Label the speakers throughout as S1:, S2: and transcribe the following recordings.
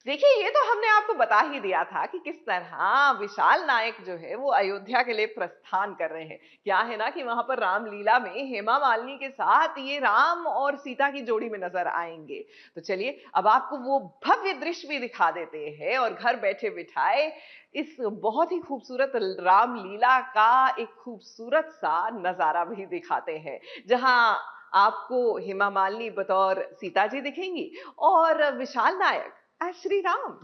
S1: देखिए, ये तो हमने आपको बता ही दिया था कि किस तरह विशाल नायक जो है वो अयोध्या के लिए प्रस्थान कर रहे हैं। क्या है ना कि वहां पर रामलीला में हेमा मालिनी के साथ ये राम और सीता की जोड़ी में नजर आएंगे। तो चलिए अब आपको वो भव्य दृश्य भी दिखा देते हैं और घर बैठे बिठाए इस बहुत ही खूबसूरत रामलीला का एक खूबसूरत सा नजारा भी दिखाते हैं, जहां आपको हेमा मालिनी बतौर सीता जी दिखेंगी और विशाल नायक श्री राम।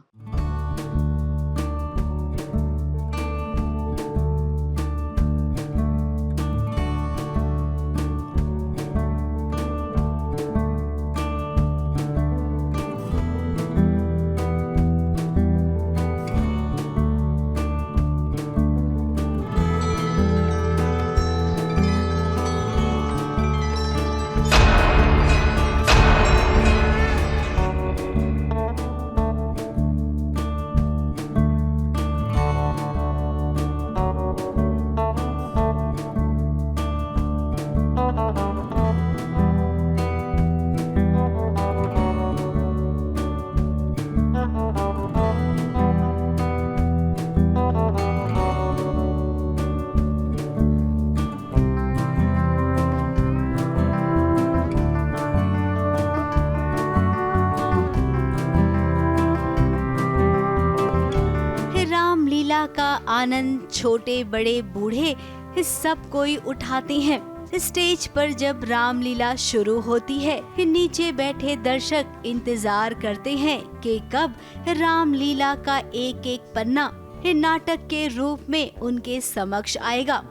S2: रामलीला का आनंद छोटे बड़े बूढ़े सब कोई उठाते हैं। स्टेज पर जब रामलीला शुरू होती है, नीचे बैठे दर्शक इंतजार करते हैं कि कब रामलीला का एक एक पन्ना नाटक के रूप में उनके समक्ष आएगा।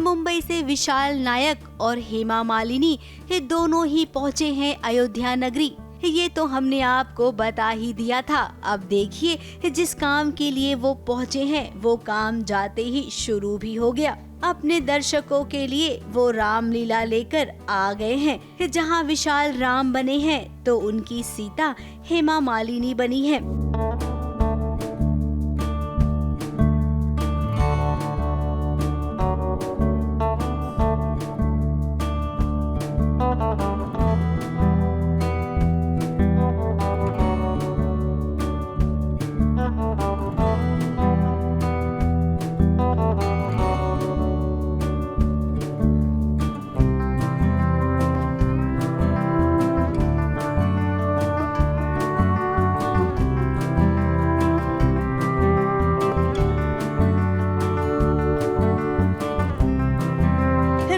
S2: मुंबई से विशाल नायक और हेमा मालिनी ये दोनों ही पहुँचे हैं अयोध्या नगरी। ये तो हमने आपको बता ही दिया था। अब देखिए जिस काम के लिए वो पहुँचे हैं वो काम जाते ही शुरू भी हो गया। अपने दर्शकों के लिए वो रामलीला लेकर आ गए हैं। जहाँ विशाल राम बने हैं तो उनकी सीता हेमा मालिनी बनी है।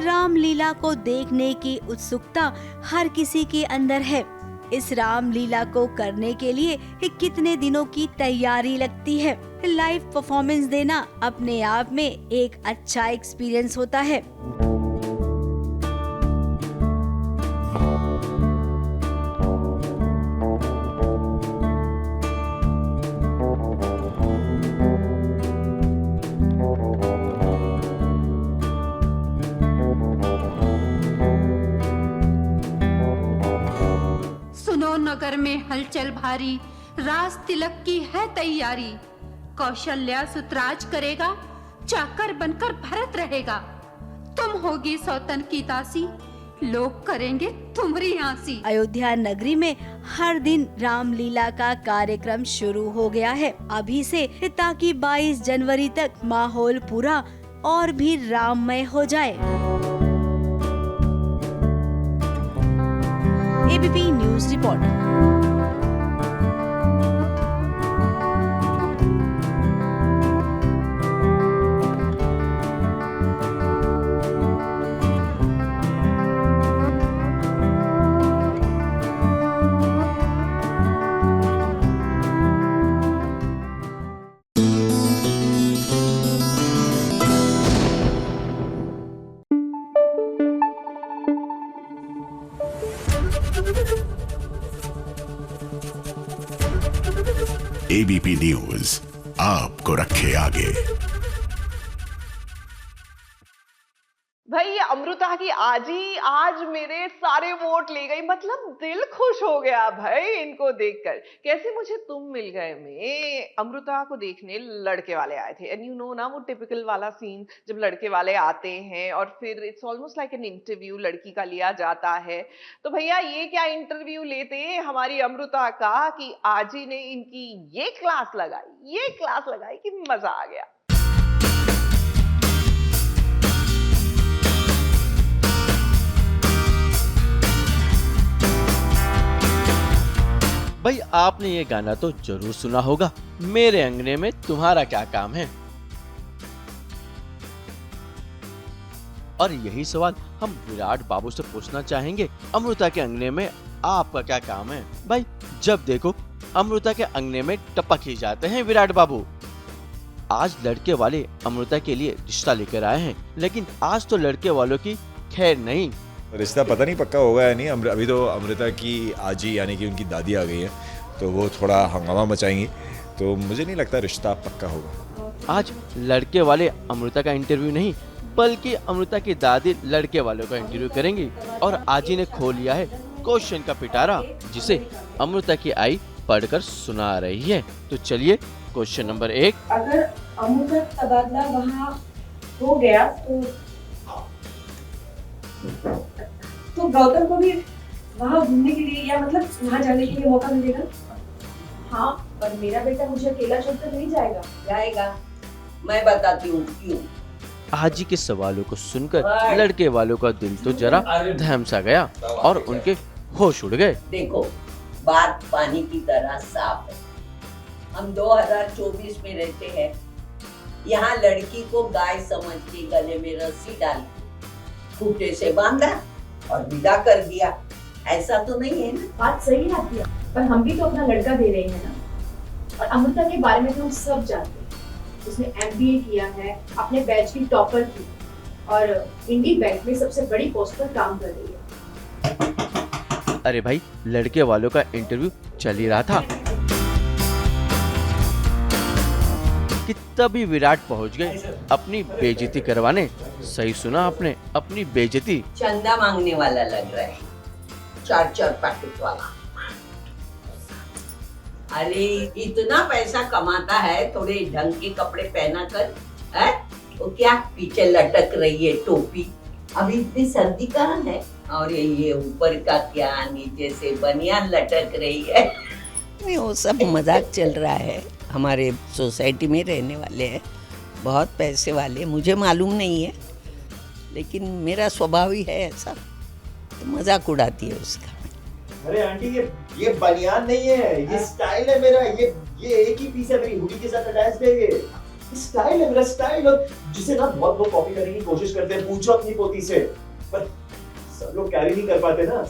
S2: रामलीला को देखने की उत्सुकता हर किसी के अंदर है। इस रामलीला को करने के लिए कितने दिनों की तैयारी लगती है। लाइव परफॉर्मेंस देना अपने आप में एक अच्छा एक्सपीरियंस होता है।
S3: नगर में हलचल भारी, राज तिलक की है तैयारी। कौशल्या सुतराज करेगा, चाकर बनकर भरत रहेगा। तुम होगी सौतन की दासी, लोग करेंगे तुम्हारी आसी।
S2: अयोध्या नगरी में हर दिन रामलीला का कार्यक्रम शुरू हो गया है अभी से, ताकि 22 जनवरी तक माहौल पूरा और भी राममय हो जाए। ABP news report.
S4: ABP news आपको रखे आगे।
S1: भाई ये अमृता की आजी आज मेरे सारे वोट ले गई, मतलब दिल खुश हो गया भाई इनको देखकर। कैसे मुझे तुम मिल गए में अमृता को देखने लड़के वाले आए थे, एंड यू नो ना वो टिपिकल वाला सीन जब लड़के वाले आते हैं और फिर it's almost like an interview लड़की का लिया जाता है। तो भैया ये क्या इंटरव्यू लेते हमारी अमृता का कि आजी ने इनकी ये क्लास लगाई कि मजा आ गया।
S5: भाई आपने ये गाना तो जरूर सुना होगा, मेरे अंगने में तुम्हारा क्या काम है। और यही सवाल हम विराट बाबू से पूछना चाहेंगे, अमृता के अंगने में आपका क्या काम है। भाई जब देखो अमृता के अंगने में टपक ही जाते हैं विराट बाबू। आज लड़के वाले अमृता के लिए रिश्ता लेकर आए हैं, लेकिन आज तो लड़के वालों की खैर नहीं।
S6: रिश्ता पता नहीं पक्का होगा या नहीं। अभी तो अमृता की आजी यानी कि उनकी दादी आ गई है, तो वो थोड़ा हंगामा मचाएंगी, तो मुझे नहीं लगता रिश्ता पक्का होगा।
S5: आज लड़के वाले अमृता का इंटरव्यू नहीं बल्कि अमृता की दादी लड़के वालों का इंटरव्यू करेंगी, और आजी ने खोल लिया है क्वेश्चन का पिटारा, जिसे अमृता की आई पढ़कर सुना रही है। तो चलिए क्वेश्चन नंबर 1,
S7: अगर अमू का तबादला वहाँ हो गया तो गौतम को भी वहाँ घूमने के लिए या मतलब वहाँ जाने के लिए मौका मिलेगा। हाँ, पर मेरा बेटा मुझे अकेला छोड़कर नहीं जाएगा।
S8: मैं बताती हूँ क्यों।
S5: आजी के सवालों को सुनकर लड़के वालों का दिल तो जरा धम सा गया और उनके होश उड़ गए।
S8: देखो, बात पानी की तरह साफ है। हम 2024 में रहते हैं। यहाँ लड़की को गाय समझ के गले में रस्सी डाल खूंटे से बांधा और विदा कर दिया, ऐसा तो नहीं है ना।
S7: बात सही है आपकी, पर हम भी तो अपना लड़का दे रहे हैं ना। और अमृता के बारे में तो हम सब जानते हैं। उसने MBA किया है, अपने बैच की टॉपर थी और इंडी बैंक में सबसे बड़ी पोस्ट पर काम कर रही है।
S5: अरे भाई लड़के वालों का इंटरव्यू चल ही रहा था कि तभी विराट पहुंच गए अपनी बेइज्जती करवाने। सही सुना आपने, अपनी बेइज्जती।
S8: चंदा मांगने वाला लग रहा है, 4 पैकेट वाला। अरे इतना पैसा कमाता है, थोड़े ढंग के कपड़े पहना कर है? वो क्या पीछे लटक रही है टोपी? अभी इतनी सर्दी कहाँ है? और ये ऊपर का क्या, नीचे से बनियान लटक रही है। नहीं, वो सब मजाक चल रहा है। हमारे सोसाइटी में रहने वाले हैं, बहुत पैसे वाले, मुझे मालूम नहीं है, लेकिन मेरा स्वभाव ही है ऐसा, तो मजाक उड़ाती है उसका।
S9: अरे आंटी ये बनियान नहीं है, ये स्टाइल है मेरा। ये एक ही पीस है, मेरी हुडी के साथ अटैच है। ये स्टाइल है मेरा, स्टाइल। और जिसे ना बहुत लोग कॉपी करने की कोशिश करते हैं, पूछो अपनी पोती से, पर सब लोग कैरी नहीं कर पाते ना।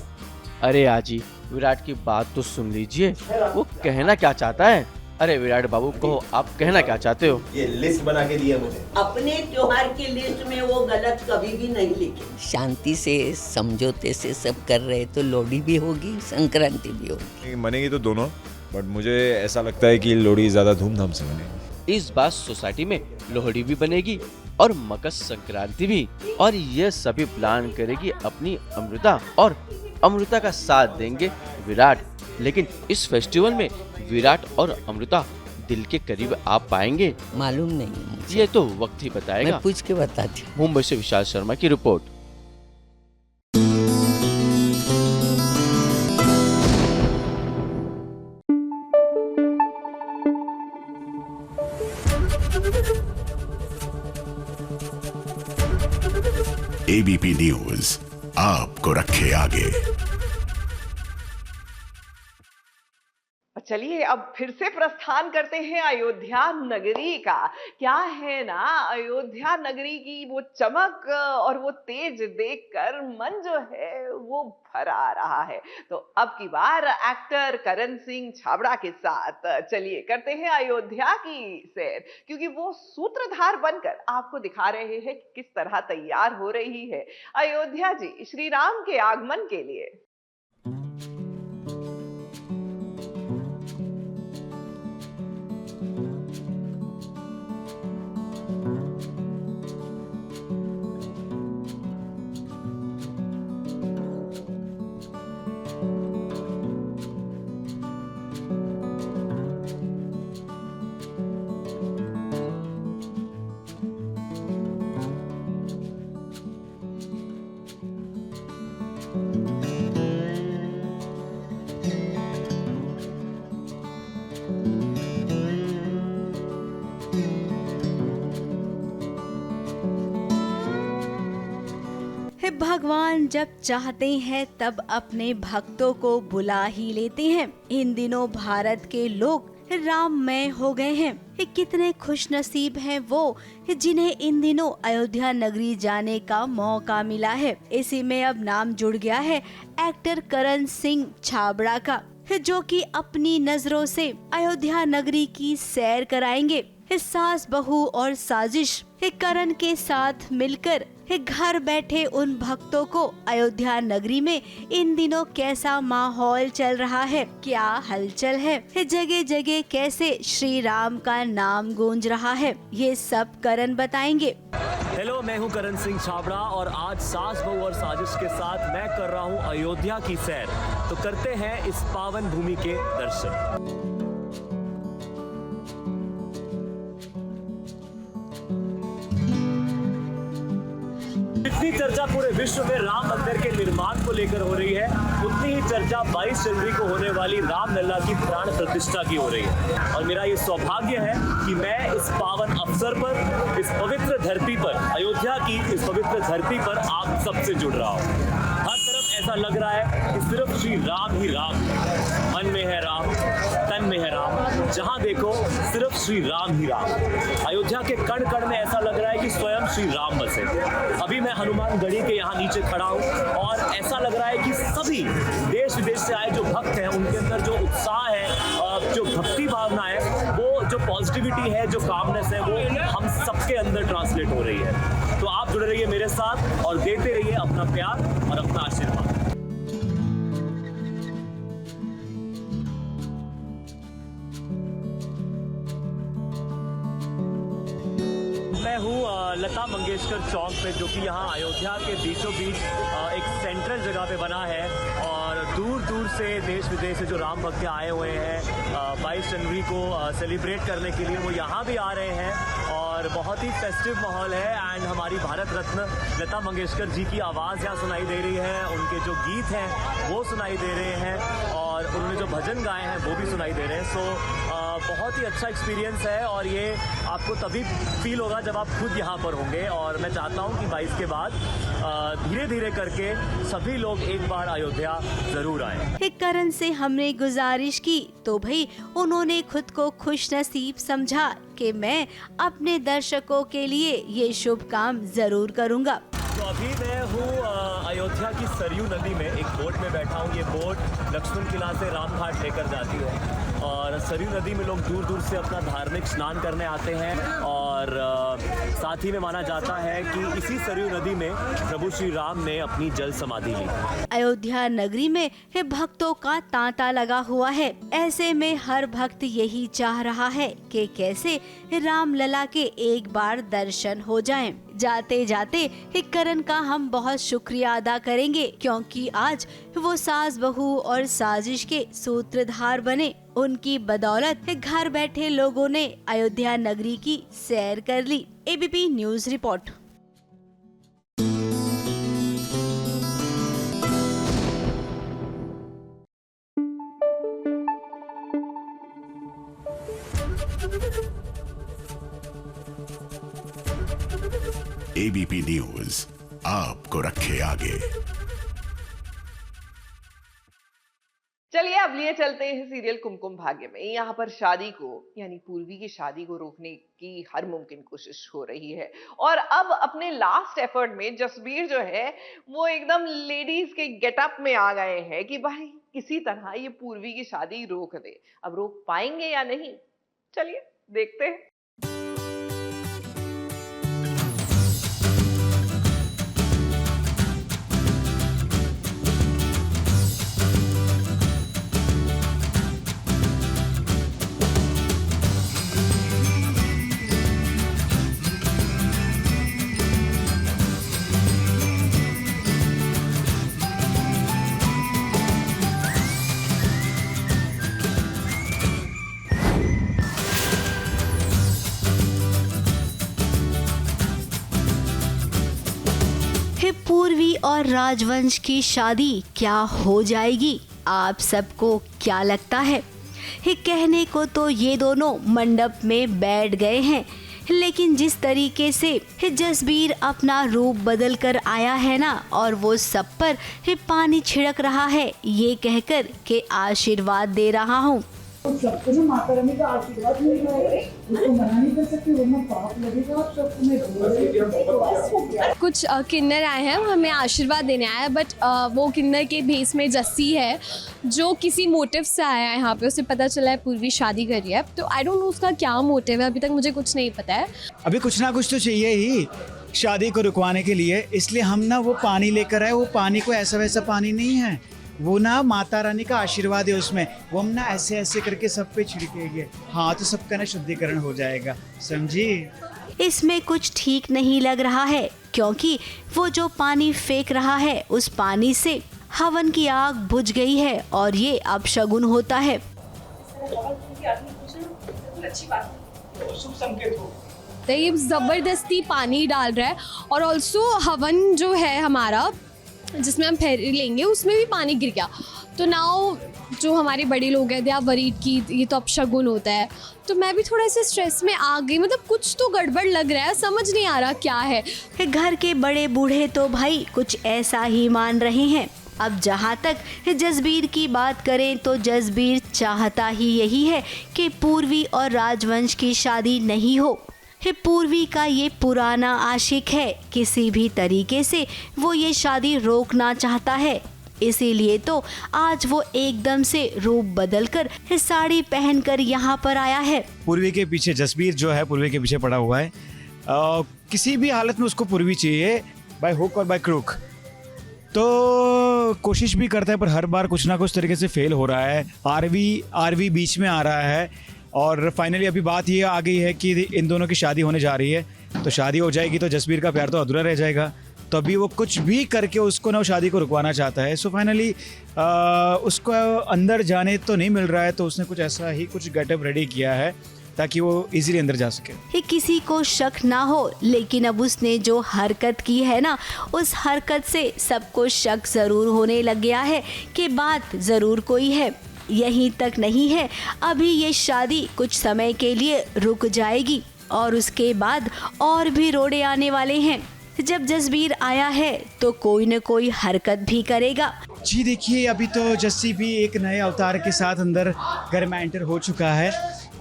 S5: अरे आजी विराट की बात तो सुन लीजिए, वो कहना क्या चाहता है। अरे विराट बाबू कहो, आप कहना क्या चाहते हो?
S9: ये लिस्ट बना के दिया मुझे।
S8: अपने त्योहार की लिस्ट में वो गलत कभी भी नहीं लिखे। शांति से समझौते से सब कर रहे तो लोहड़ी भी होगी, संक्रांति भी होगी।
S6: मनेगी तो दोनों, बट मुझे ऐसा लगता है कि लोहड़ी ज्यादा धूमधाम से मनेगी।
S5: इस बार सोसाइटी में लोहड़ी भी बनेगी और मकर संक्रांति भी, और ये सभी प्लान करेगी अपनी अमृता, और अमृता का साथ देंगे विराट। लेकिन इस फेस्टिवल में विराट और अमृता दिल के करीब आ पाएंगे?
S8: मालूम नहीं मुझे।
S5: ये तो वक्त ही बताएगा।
S8: मैं पूछ के बताती हूँ।
S5: मुंबई से विशाल शर्मा की रिपोर्ट।
S4: एबीपी न्यूज आपको रखे आगे।
S1: चलिए अब फिर से प्रस्थान करते हैं अयोध्या नगरी का। क्या है ना, अयोध्या नगरी की वो चमक और वो तेज देखकर मन जो है वो भर आ रहा है। तो अब की बार एक्टर करण सिंह छाबड़ा के साथ चलिए करते हैं अयोध्या की सैर, क्योंकि वो सूत्रधार बनकर आपको दिखा रहे हैं कि किस तरह तैयार हो रही है अयोध्या जी श्री राम के आगमन के लिए।
S2: भगवान जब चाहते हैं तब अपने भक्तों को बुला ही लेते हैं। इन दिनों भारत के लोग राममय हो गए हैं। कितने खुश नसीब हैं वो जिन्हें इन दिनों अयोध्या नगरी जाने का मौका मिला है। इसी में अब नाम जुड़ गया है एक्टर करण सिंह छाबड़ा का, जो कि अपनी नजरों से अयोध्या नगरी की सैर कराएंगे। सास बहू और साजिश करण के साथ मिलकर घर बैठे उन भक्तों को अयोध्या नगरी में इन दिनों कैसा माहौल चल रहा है, क्या हलचल है, जगह जगह कैसे श्री राम का नाम गूंज रहा है, ये सब करण बताएंगे।
S10: हेलो, मैं हूं करण सिंह छाबड़ा और आज सास बहू और साजिश के साथ मैं कर रहा हूं अयोध्या की सैर। तो करते हैं इस पावन भूमि के दर्शन। जितनी चर्चा पूरे विश्व में राम मंदिर के निर्माण को लेकर हो रही है, उतनी ही चर्चा 22 जनवरी को होने वाली रामलला की प्राण प्रतिष्ठा की हो रही है। और मेरा ये सौभाग्य है कि मैं इस पावन अवसर पर, इस पवित्र धरती पर, अयोध्या की इस पवित्र धरती पर आप सबसे जुड़ रहा हूँ। हर तरफ ऐसा लग रहा है कि सिर्फ श्री राम ही राम, मन में है राम, तन में है राम, जहाँ देखो सिर्फ श्री राम ही राम। अयोध्या के कण कण में ऐसा लग रहा है कि स्वयं श्री राम बसे। अभी मैं हनुमान गढ़ी के यहाँ नीचे खड़ा हूँ और ऐसा लग रहा है कि सभी देश विदेश से आए जो भक्त हैं, उनके अंदर जो उत्साह है, जो भक्ति भावना है, वो जो पॉजिटिविटी है, जो कामनेस है, वो हम सबके अंदर ट्रांसलेट हो रही है। तो आप जुड़े रहिए मेरे साथ और देते रहिए अपना प्यार और अपना आशीर्वाद। मैं हूँ लता मंगेशकर चौक पे, जो कि यहाँ अयोध्या के बीचों बीच एक सेंट्रल जगह पे बना है और दूर दूर से देश विदेश से जो राम भक्त आए हुए हैं 22 जनवरी को सेलिब्रेट करने के लिए, वो यहाँ भी आ रहे हैं और बहुत ही फेस्टिव माहौल है। एंड हमारी भारत रत्न लता मंगेशकर जी की आवाज़ यहाँ सुनाई दे रही है, उनके जो गीत हैं वो सुनाई दे रहे हैं और उन्होंने जो भजन गाए हैं वो भी सुनाई दे रहे हैं। सो बहुत ही अच्छा एक्सपीरियंस है और ये आपको तभी फील होगा जब आप खुद यहाँ पर होंगे। और मैं चाहता हूँ कि 22 के बाद धीरे धीरे करके सभी लोग एक बार अयोध्या जरूर आए।
S2: करण से हमने गुजारिश की तो भाई उन्होंने खुद को खुश नसीब समझा कि मैं अपने दर्शकों के लिए ये शुभ काम जरूर करूँगा।
S10: तो अभी मैं हूँ अयोध्या की सरयू नदी में एक बोट में बैठा हूँ। ये बोट लक्ष्मण किला से रामघाट लेकर जाती है और सरयू नदी में लोग दूर दूर से अपना धार्मिक स्नान करने आते हैं और साथ ही में माना जाता है कि इसी सरयू नदी में प्रभु श्री राम ने अपनी जल समाधि ली।
S2: अयोध्या नगरी में भक्तों का तांता लगा हुआ है। ऐसे में हर भक्त यही चाह रहा है कि कैसे रामलला के एक बार दर्शन हो जाएं। जाते जाते करण का हम बहुत शुक्रिया अदा करेंगे, क्योंकि आज वो सास बहू और साजिश के सूत्रधार बने। उनकी बदौलत घर बैठे लोगों ने अयोध्या नगरी की सैर कर ली। ABP news report.
S4: ABP news आपको रखे आगे।
S1: चलिए अब लिए चलते हैं सीरियल कुमकुम भाग्य में। यहाँ पर शादी को, यानी पूर्वी की शादी को रोकने की हर मुमकिन कोशिश हो रही है और अब अपने लास्ट एफर्ट में जसबीर जो है वो एकदम लेडीज के गेटअप में आ गए हैं कि भाई किसी तरह ये पूर्वी की शादी रोक दे। अब रोक पाएंगे या नहीं, चलिए देखते हैं।
S2: पूर्वी और राजवंश की शादी क्या हो जाएगी? आप सबको क्या लगता है? कहने को तो ये दोनों मंडप में बैठ गए हैं, लेकिन जिस तरीके से जसबीर अपना रूप बदल कर आया है ना, और वो सब पर पानी छिड़क रहा है ये कहकर के आशीर्वाद दे रहा हूँ।
S11: सबको जो माता रानी का आशीर्वाद मिल रहा है उसको मना नहीं कर सकते, वरना पाप लगेगा। आप सबको
S12: कुछ किन्नर आए हैं, हमें आशीर्वाद देने आए हैं, बट वो किन्नर के भेस में जस्सी है जो किसी मोटिव से आया है यहाँ पे। उसे पता चला है पूर्वी शादी कर रही है, तो आई डोंट नो उसका क्या मोटिव है, अभी तक मुझे कुछ नहीं पता है।
S13: अभी कुछ ना कुछ तो चाहिए ही शादी को रुकवाने के लिए, इसलिए हम ना वो पानी लेकर आए। वो पानी को ऐसा वैसा पानी नहीं है, वो ना माता रानी का आशीर्वाद है उसमें। वो हम ना ऐसे ऐसे करके सब पे छिड़केंगे, हाँ तो सबका ना शुद्धिकरण हो जाएगा, समझी।
S2: इसमें कुछ ठीक नहीं लग रहा है, क्योंकि वो जो पानी फेंक रहा है उस पानी से हवन की आग बुझ गई है और ये अपशगुन होता है।
S12: तो ये जबरदस्ती पानी डाल रहा है, और ऑल्सो हवन जो है हमारा जिसमें हम फेरी लेंगे उसमें भी पानी गिर गया। तो नाउ जो हमारे बड़े लोग हैं दे आर वरीड कि ये तो अपशगुन होता है। तो मैं भी थोड़ा सा स्ट्रेस में आ गई, मतलब कुछ तो गड़बड़ लग रहा है, समझ नहीं आ रहा क्या है।
S2: घर के बड़े बूढ़े तो भाई कुछ ऐसा ही मान रहे हैं। अब जहाँ तक जसबीर की बात करें तो जसबीर चाहता ही यही है कि पूर्वी और राजवंश की शादी नहीं हो। पूर्वी का ये पुराना आशिक है, किसी भी तरीके से वो ये शादी रोकना चाहता है। इसीलिए तो आज वो एकदम से रूप बदलकर साड़ी पहनकर यहाँ पर आया है।
S13: पूर्वी के पीछे जसबीर जो है पूर्वी के पीछे पड़ा हुआ है। किसी भी हालत में उसको पूर्वी चाहिए, बाय हुक और बाय क्रूक। तो कोशिश भी करता है पर हर बार कुछ ना कुछ तरीके से फेल हो रहा है। आरवी बीच में आ रहा है, और फाइनली अभी बात ये आ गई है कि इन दोनों की शादी होने जा रही है। तो शादी हो जाएगी तो जसबीर का प्यार तो अधूरा रह जाएगा। तो अभी वो कुछ भी करके उसको ना शादी को रुकवाना चाहता है। सो फाइनली उसको अंदर जाने तो नहीं मिल रहा है, तो उसने कुछ ऐसा ही कुछ गेटअप रेडी किया है ताकि वो इजीली अंदर जा सके।
S2: किसी को शक ना हो, लेकिन अब उसने जो हरकत की है ना, उस हरकत से सबको शक जरूर होने लग गया है कि बात जरूर कोई है। यहीं तक नहीं है, अभी ये शादी कुछ समय के लिए रुक जाएगी और उसके बाद और भी रोड़े आने वाले हैं। जब जसबीर आया है तो कोई न कोई हरकत भी करेगा।
S13: जी देखिए, अभी तो जस्सी भी एक नए अवतार के साथ अंदर घर में एंटर हो चुका है,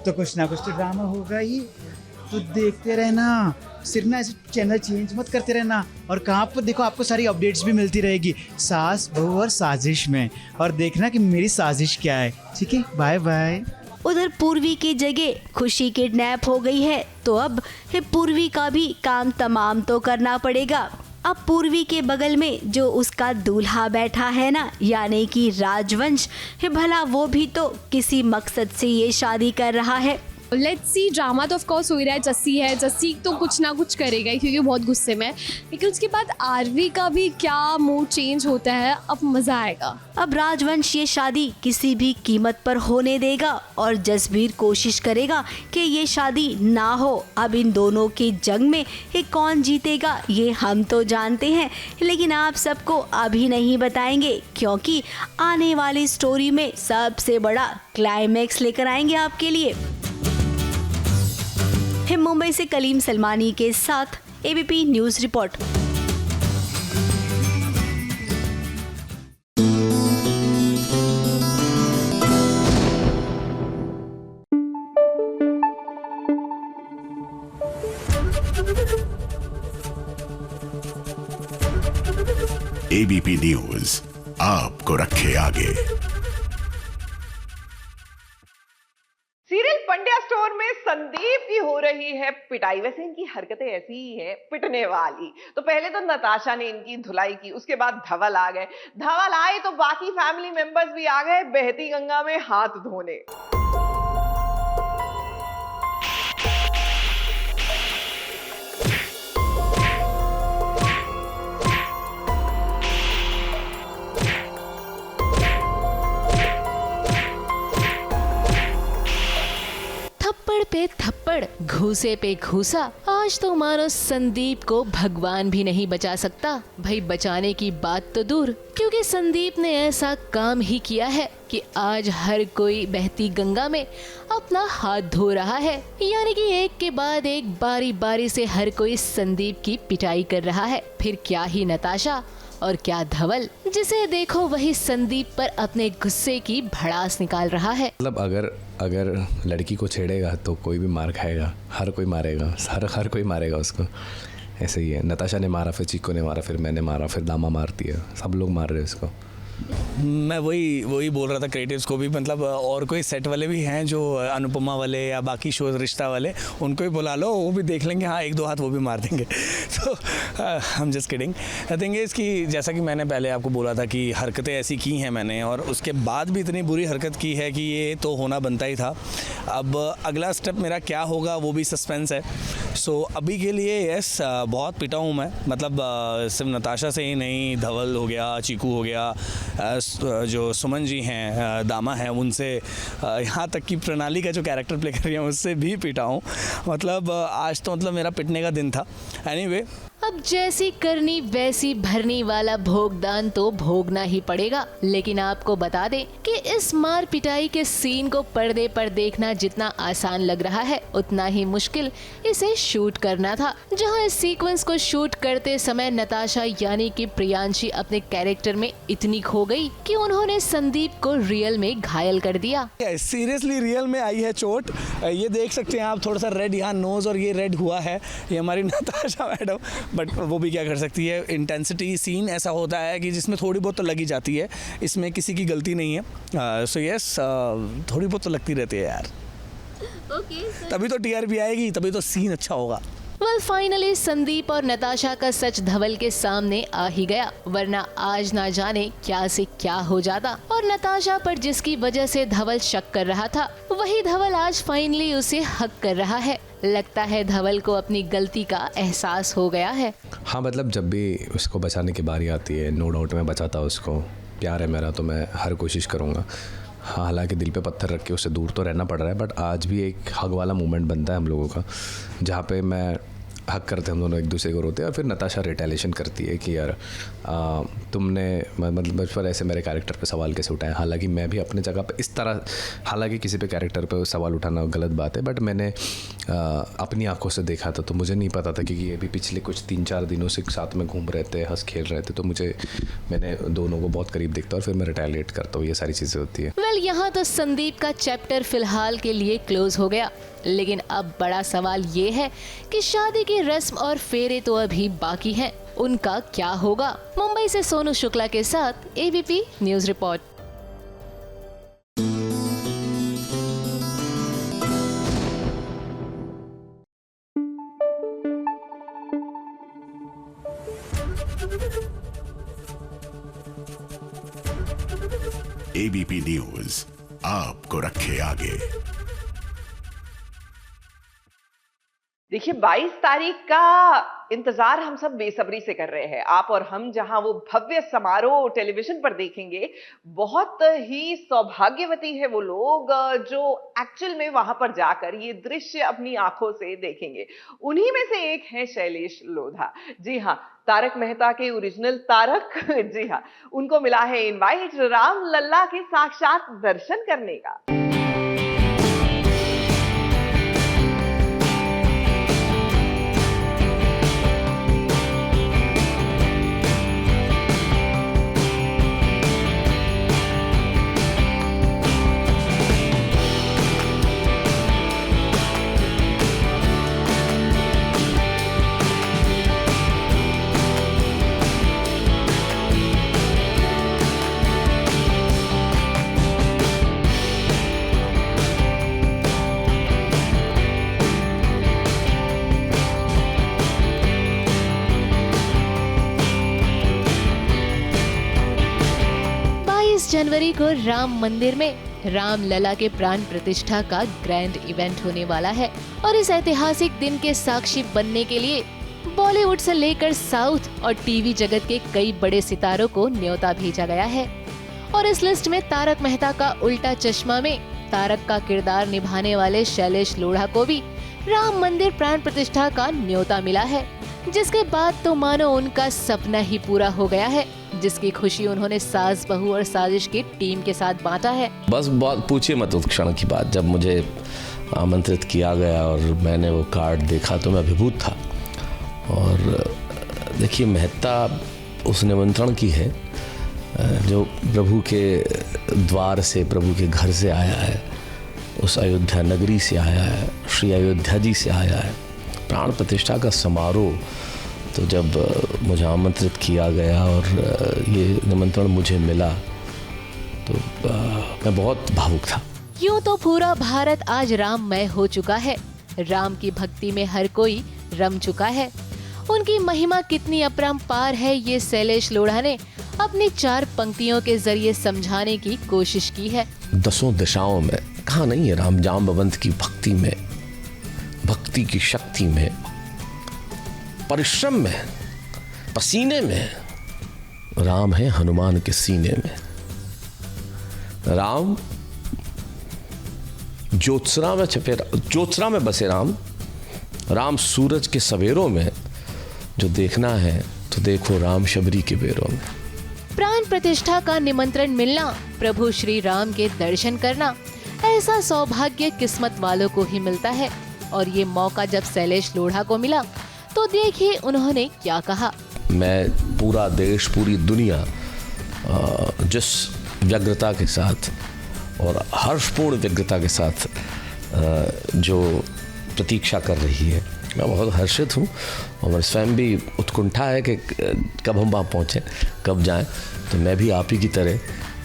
S13: तो कुछ ना कुछ तो ड्रामा होगा ही। तो देखते रहना, सिर्फ ना ऐसे चैनल चेंज मत करते रहना, और कहाँ पर देखो आपको सारी अपडेट्स भी मिलती रहेगी सास बहू और साजिश में, और देखना कि मेरी साजिश क्या है। ठीक है, बाय बाय।
S2: उधर पूर्वी की जगह खुशी किडनैप हो गई है, तो अब पूर्वी का भी काम तमाम तो करना पड़ेगा। अब पूर्वी के बगल में जो उसका दूल्हा बैठा है ना, यानी कि राजवंश, भला वो भी तो किसी मकसद से ये शादी कर रहा है।
S12: लेट्स सी, ड्रामा तो ऑफ कोर्स हो ही रहा है। जस्सी तो कुछ ना कुछ करेगा क्योंकि बहुत गुस्से में है, लेकिन उसके बाद आरवी का भी क्या मूड चेंज होता है, अब मज़ा आएगा।
S2: अब राजवंश ये शादी किसी भी कीमत पर होने देगा और जसबीर कोशिश करेगा कि ये शादी ना हो। अब इन दोनों की जंग में कौन जीतेगा ये हम तो जानते हैं, लेकिन आप सबको अभी नहीं बताएंगे, क्योंकि आने वाली स्टोरी में सबसे बड़ा क्लाइमैक्स लेकर आएंगे आपके लिए। मुंबई से कलीम सलमानी के साथ ABP news report.
S4: ABP news आपको रखे आगे।
S1: सीरियल पंड्या स्टोर में संदीप की हो रही है पिटाई। वैसे इनकी हरकतें ऐसी ही है, पिटने वाली। तो पहले तो नताशा ने इनकी धुलाई की, उसके बाद धवल आ गए। धवल आए तो बाकी फैमिली मेंबर्स भी आ गए बहती गंगा में हाथ धोने।
S14: थप्पड़ पे थप्पड़, घूसे पे घूसा। आज तो मानो संदीप को भगवान भी नहीं बचा सकता। भाई बचाने की बात तो दूर, क्योंकि संदीप ने ऐसा काम ही किया है कि आज हर कोई बहती गंगा में अपना हाथ धो रहा है। यानी कि एक के बाद एक बारी बारी से हर कोई संदीप की पिटाई कर रहा है। फिर क्या ही नताशा और क्या धवल, जिसे देखो वही संदीप पर अपने गुस्से की भड़ास निकाल रहा है।
S15: मतलब अगर लड़की को छेड़ेगा तो कोई भी मार खाएगा, हर कोई मारेगा, हर कोई मारेगा उसको। ऐसे ही है, नताशा ने मारा, फिर चीको ने मारा, फिर मैंने मारा, फिर दामा मारती है, सब लोग मार रहे हैं उसको।
S16: मैं वही बोल रहा था क्रिएटिव्स को भी, मतलब और कोई सेट वाले भी हैं जो अनुपमा वाले या बाकी शो रिश्ता वाले, उनको भी बुला लो, वो भी देख लेंगे। हाँ, एक दो हाथ वो भी मार देंगे। तो I am just kidding. Thing is कि जैसा कि मैंने पहले आपको बोला था कि हरकतें ऐसी की हैं मैंने, और उसके बाद भी इतनी बुरी हरकत की है कि ये तो होना बनता ही था। अब अगला स्टेप मेरा क्या होगा वो भी सस्पेंस है। सो अभी के लिए यस, बहुत पिटा हूँ मैं, मतलब सिर्फ नताशा से ही नहीं, धवल हो गया, चीकू हो गया, जो सुमन जी हैं, दामा हैं, उनसे, यहाँ तक कि प्रणाली का जो कैरेक्टर प्ले कर रही है उससे भी पिटा हूँ। मतलब आज तो मतलब मेरा पिटने का दिन था। एनीवे,
S14: अब जैसी करनी वैसी भरनी वाला भोगदान तो भोगना ही पड़ेगा। लेकिन आपको बता दें कि इस मार पिटाई के सीन को पर्दे पर देखना जितना आसान लग रहा है, उतना ही मुश्किल इसे शूट करना था। जहां इस सीक्वेंस को शूट करते समय नताशा यानी कि प्रियांशी अपने कैरेक्टर में इतनी खो गई कि उन्होंने संदीप को रियल में घायल कर दिया।
S16: सीरियसली रियल में आई है चोट। ये देख सकते हैं आप, थोड़ा सा रेड यहाँ नोज और ये रेड हुआ है, ये हमारी नताशा मैडम। बट वो भी क्या कर सकती है, इंटेंसिटी सीन ऐसा होता है कि जिसमें थोड़ी बहुत तो लगी जाती है, इसमें किसी की गलती नहीं है। सो यस, थोड़ी बहुत तो लगती रहती है यार। तभी तो टीआरपी आएगी, तभी तो सीन अच्छा होगा।
S14: वेल फाइनली संदीप और नताशा का सच धवल के सामने आ ही गया, वरना आज ना जाने क्या से क्या हो जाता। और नताशा पर जिसकी वजह से धवल शक कर रहा था, वही धवल आज फाइनली उसे हक कर रहा है। लगता है धवल को अपनी गलती का एहसास हो गया है।
S15: हाँ, मतलब जब भी उसको बचाने की बारी आती है, नो डाउट मैं बचाता उसको। प्यार है मेरा तो मैं हर कोशिश करूँगा। हाँ, हालांकि दिल पे पत्थर रख के उससे दूर तो रहना पड़ रहा है, बट आज भी एक हक वाला मोमेंट बनता है हम लोगों का, जहाँ पे मैं हक करते हैं, हम दोनों एक दूसरे को रोते हैं। और फिर नताशा रिटेलिएशन करती है कि यार तुमने मतलब पर ऐसे मेरे कैरेक्टर पे सवाल कैसे उठाए। हालांकि मैं भी अपने जगह पे इस तरह, हालांकि किसी पे कैरेक्टर पे सवाल उठाना गलत बात है, बट मैंने अपनी आंखों से देखा था, तो मुझे नहीं पता था कि ये भी पिछले कुछ 3-4 दिनों से साथ में घूम रहे थे, हंस खेल रहे थे। तो मैंने दोनों को बहुत करीब देखता और फिर मैं रिटेलिएट करता हूँ। ये सारी चीज़ें होती है।
S14: वेल यहाँ तो संदीप का चैप्टर फिलहाल के लिए क्लोज हो गया, लेकिन अब बड़ा सवाल ये है कि शादी की रस्म और फेरे तो अभी बाकी हैं, उनका क्या होगा। मुंबई से सोनू शुक्ला के साथ ABP news report.
S4: ABP news आपको रखे आगे।
S1: देखिए 22 तारीख का इंतजार हम सब बेसब्री से कर रहे हैं। आप और हम जहां वो भव्य समारोह टेलीविजन पर देखेंगे, बहुत ही सौभाग्यवती है वो लोग जो एक्चुअल में वहां पर जाकर ये दृश्य अपनी आंखों से देखेंगे। उन्हीं में से एक है शैलेश लोधा। जी हाँ, तारक मेहता के ओरिजिनल तारक। जी हाँ, उनको मिला है इनवाइट राम लल्ला के साक्षात दर्शन करने का।
S14: जनवरी को राम मंदिर में राम लला के प्राण प्रतिष्ठा का ग्रैंड इवेंट होने वाला है और इस ऐतिहासिक दिन के साक्षी बनने के लिए बॉलीवुड से लेकर साउथ और टीवी जगत के कई बड़े सितारों को न्योता भेजा गया है। और इस लिस्ट में तारक मेहता का उल्टा चश्मा में तारक का किरदार निभाने वाले शैलेश लोढ़ा को भी राम मंदिर प्राण प्रतिष्ठा का न्योता मिला है, जिसके बाद तो मानो उनका सपना ही पूरा हो गया है, जिसकी खुशी उन्होंने सास बहू और साजिश की टीम के साथ बांटा है।
S15: बस बहुत पूछिए मत उस क्षण की बात, जब मुझे आमंत्रित किया गया और मैंने वो कार्ड देखा तो मैं अभिभूत था। और देखिए, महत्ता उस निमंत्रण की है जो प्रभु के द्वार से, प्रभु के घर से आया है, उस अयोध्या नगरी से आया है, श्री अयोध्या जी से आया है। प्राण प्रतिष्ठा का समारोह, तो जब मुझे आमंत्रित किया गया और ये निमंत्रण मुझे मिला तो मैं बहुत भावुक था।
S14: यूं तो पूरा भारत आज राममय हो चुका है। राम की भक्ति में हर कोई रम चुका है। उनकी महिमा कितनी अपरंपार है, ये शैलेश लोढ़ा ने अपनी 4 पंक्तियों के जरिए समझाने की कोशिश की है।
S15: 10 दिशाओं में कहा नहीं है राम, जाम्बवंत की भक्ति में, भक्ति की शक्ति में, परिश्रम में, पसीने में। राम है हनुमान के सीने में। राम ज्योत्सना में छपे, ज्योत्सना में बसे राम। राम सूरज के सवेरों में, जो देखना है तो देखो राम शबरी के बेरों में।
S14: प्राण प्रतिष्ठा का निमंत्रण मिलना, प्रभु श्री राम के दर्शन करना, ऐसा सौभाग्य किस्मत वालों को ही मिलता है। और ये मौका जब शैलेश लोढ़ा को मिला तो देखिए उन्होंने क्या कहा।
S15: मैं पूरा देश, पूरी दुनिया जिस व्यग्रता के साथ और हर्षपूर्ण व्यग्रता के साथ जो प्रतीक्षा कर रही है, मैं बहुत हर्षित हूँ। और स्वयं भी उत्कंठा है कि कब हम वहाँ पहुँचें, कब जाएं। तो मैं भी आप ही की तरह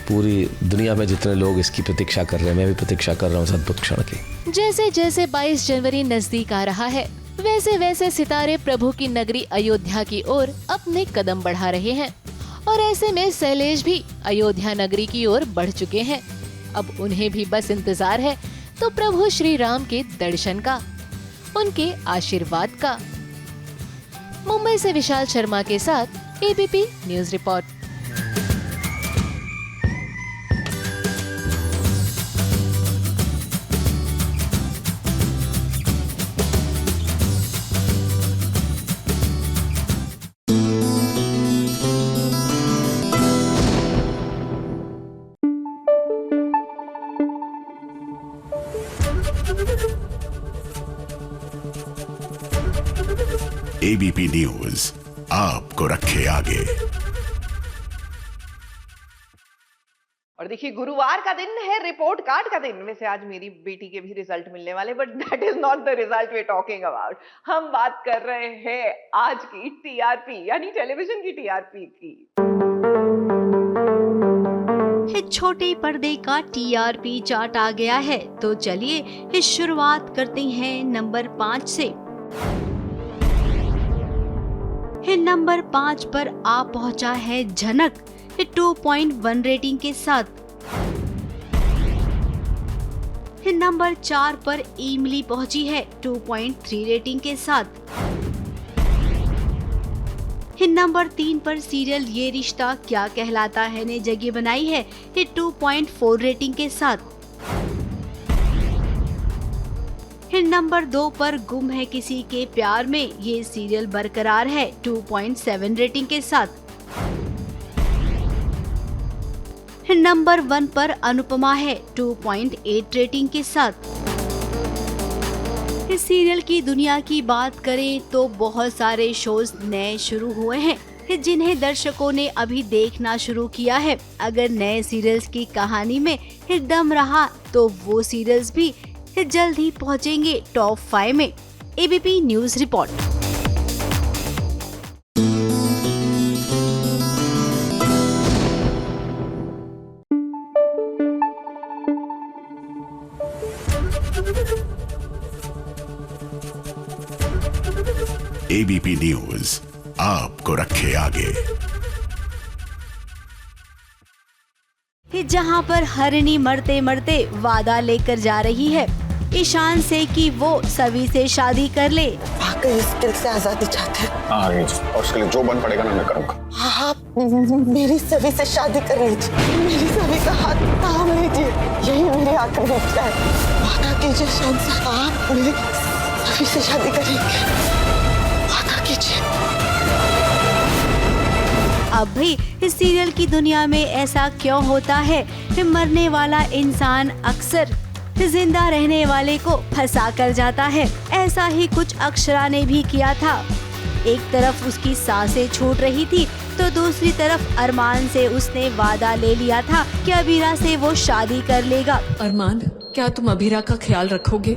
S15: पूरी दुनिया में जितने लोग इसकी प्रतीक्षा कर रहे हैं, मैं भी प्रतीक्षा कर रहा हूँ इस अद्भुत क्षण की।
S14: जैसे जैसे 22 जनवरी नजदीक आ रहा है, वैसे वैसे सितारे प्रभु की नगरी अयोध्या की ओर अपने कदम बढ़ा रहे हैं। और ऐसे में शैलेश भी अयोध्या नगरी की ओर बढ़ चुके हैं। अब उन्हें भी बस इंतजार है तो प्रभु श्री राम के दर्शन का, उनके आशीर्वाद का। मुंबई से विशाल शर्मा के साथ ABP news report.
S4: ABP news आपको रखे आगे।
S1: और देखिए, गुरुवार का दिन है, रिपोर्ट कार्ड का दिन। वैसे आज मेरी बेटी के भी रिजल्ट मिलने वाले, but that is not the result we are talking about. हम बात कर रहे हैं आज की टीआरपी, यानी टेलीविजन की टीआरपी की।
S2: छोटे पर्दे का टीआरपी चार्ट आ गया है, तो चलिए इस शुरुआत करते हैं नंबर 5 से। नंबर 5 पर आ पहुंचा है झनक 2.1 रेटिंग के साथ। नंबर 4 पर इमली पहुंची है 2.3 रेटिंग के साथ। नंबर 3 पर सीरियल ये रिश्ता क्या कहलाता है ने जगह बनाई है 2.4 रेटिंग के साथ। नंबर 2 पर गुम है किसी के प्यार में, ये सीरियल बरकरार है 2.7 रेटिंग के साथ। नंबर 1 पर अनुपमा है 2.8 रेटिंग के साथ। इस सीरियल की दुनिया की बात करें तो बहुत सारे शोज नए शुरू हुए हैं जिन्हें दर्शकों ने अभी देखना शुरू किया है। अगर नए सीरियल्स की कहानी में दम रहा तो वो सीरियल्स भी जल्द ही पहुंचेंगे टॉप 5 में। ABP news report.
S4: ABP news आपको रखे आगे।
S2: जहां पर हरिणी मरते मरते वादा लेकर जा रही है ईशान से कि वो सभी से शादी कर ले।
S17: वाकई इस दिल से आजादी चाहते हैं।
S18: हाँ, और उसके लिए जो बन पड़ेगा ना मैं करूँगा।
S17: हाँ आप मेरी सभी से शादी कर लीजिए, मेरी सभी का हाथ थाम लीजिए, यही मेरी आखिरी इच्छा है। वादा कीजिए शहंशाह, आप मेरी सभी से शादी करेंगे, वादा कीजिए।
S2: अब भी इस सीरियल की दुनिया में ऐसा क्यों होता है कि मरने वाला इंसान अक्सर जिंदा रहने वाले को फंसा कर जाता है। ऐसा ही कुछ अक्षरा ने भी किया था। एक तरफ उसकी सांसें छूट रही थी तो दूसरी तरफ अरमान से उसने वादा ले लिया था कि अबीरा से वो शादी कर लेगा।
S18: अरमान, क्या तुम अबीरा का ख्याल रखोगे?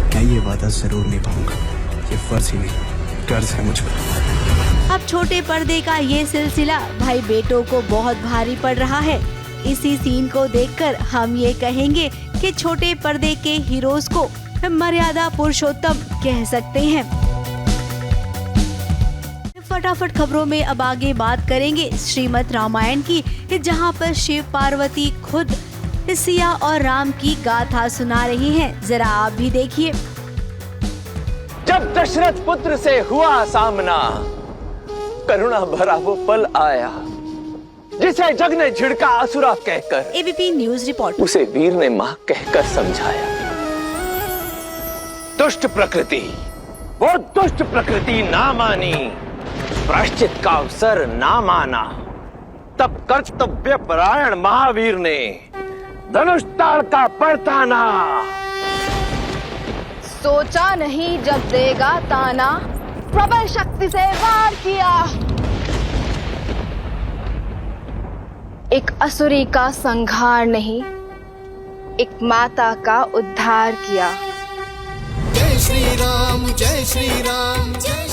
S19: मैं ये वादा जरूर निभाऊंगा, ये फर्ज ही नहीं कर्ज है मुझ पर।
S2: अब छोटे पर्दे का ये सिलसिला भाई बेटों को बहुत भारी पड़ रहा है। इसी सीन को देखकर हम ये कहेंगे कि छोटे पर्दे के हीरोज को मर्यादा पुरुषोत्तम कह सकते हैं। फटाफट खबरों में अब आगे बात करेंगे श्रीमद् रामायण की, जहां पर शिव पार्वती खुद सिया और राम की गाथा सुना रही हैं। जरा आप भी देखिए।
S20: जब दशरथ पुत्र से हुआ सामना, करुणा भरा वो पल आया, जिसे जग ने झिड़का असुरा कहकर।
S2: ABP news report.
S20: उसे वीर ने मां कहकर समझाया। दुष्ट प्रकृति, वो दुष्ट प्रकृति ना मानी, प्रायश्चित का अवसर ना माना, तब कर्तव्य परायण महावीर ने धनुष ताड़ का बरताना।
S21: सोचा नहीं जब देगा ताना, प्रबल शक्ति से वार किया, एक असुरी का संहार नहीं, एक माता का उद्धार किया।
S22: जय श्री राम, जय श्री राम, जय